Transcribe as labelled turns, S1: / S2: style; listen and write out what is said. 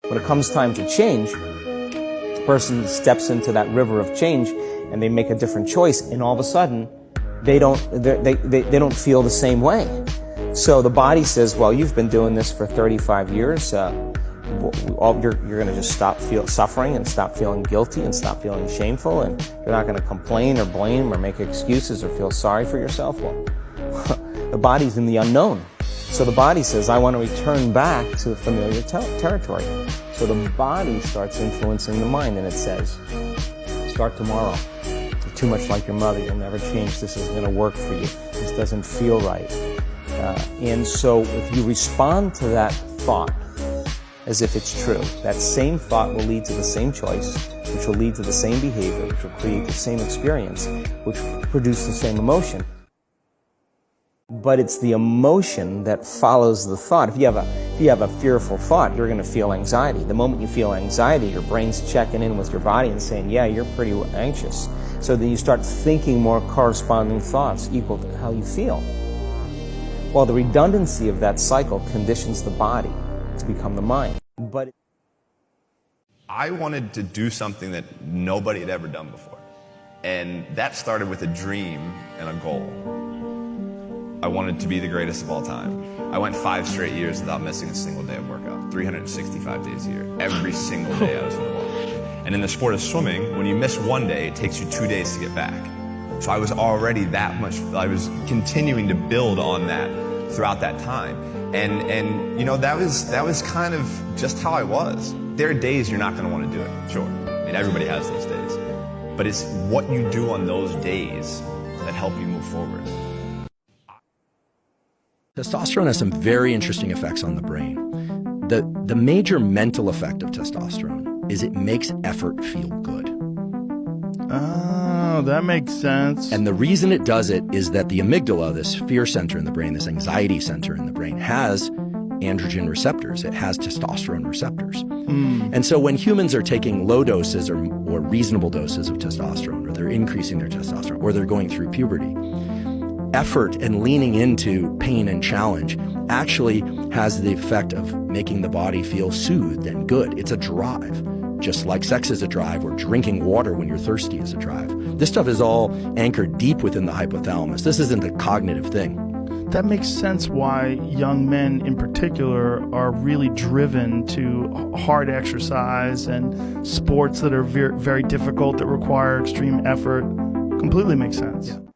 S1: When it comes time to change, the person steps into that river of change and they make a different choice, and all of a sudden they don't feel the same way. So the body says, well, you've been doing this for 35 years. You're going to just stop suffering and stop feeling guilty and stop feeling shameful, and you're not going to complain or blame or make excuses or feel sorry for yourself. Well, the body's in the unknown. So the body says, I want to return back to familiar territory. So the body starts influencing the mind, and it says, start tomorrow. You're too much like your mother. You'll never change. This isn't going to work for you. This doesn't feel right. And so if you respond to that thought as if it's true, that same thought will lead to the same choice, which will lead to the same behavior, which will create the same experience, which will produce the same emotion. But it's the emotion that follows the thought. If you have a fearful thought, you're going to feel anxiety. The moment you feel anxiety, your brain's checking in with your body and saying, yeah, you're pretty anxious. So then you start thinking more corresponding thoughts equal to how you feel. Well, the redundancy of that cycle conditions the body to become the mind. But
S2: I wanted to do something that nobody had ever done before. And that started with a dream and a goal. I wanted to be the greatest of all time. I went 5 straight years without missing a single day of workout, 365 days a year. Every single day I was in the water. And in the sport of swimming, when you miss one day, it takes you 2 days to get back. So I was already I was continuing to build on that throughout that time. And you know, that was kind of just how I was. There are days you're not going to want to do it, sure. I mean, everybody has those days. But it's what you do on those days that help you move forward.
S3: Testosterone has some very interesting effects on the brain. The major mental effect of testosterone is it makes effort feel good.
S4: Oh, that makes sense.
S3: And the reason it does it is that the amygdala, this fear center in the brain, this anxiety center in the brain, has androgen receptors. It has testosterone receptors. And so when humans are taking low doses or reasonable doses of testosterone, or they're increasing their testosterone, or they're going through puberty, effort and leaning into pain and challenge actually has the effect of making the body feel soothed and good. It's a drive. Just like sex is a drive, or drinking water when you're thirsty is a drive. This stuff is all anchored deep within the hypothalamus. This isn't a cognitive thing.
S4: That makes sense why young men in particular are really driven to hard exercise and sports that are very, very difficult, that require extreme effort. Completely makes sense.
S3: Yeah.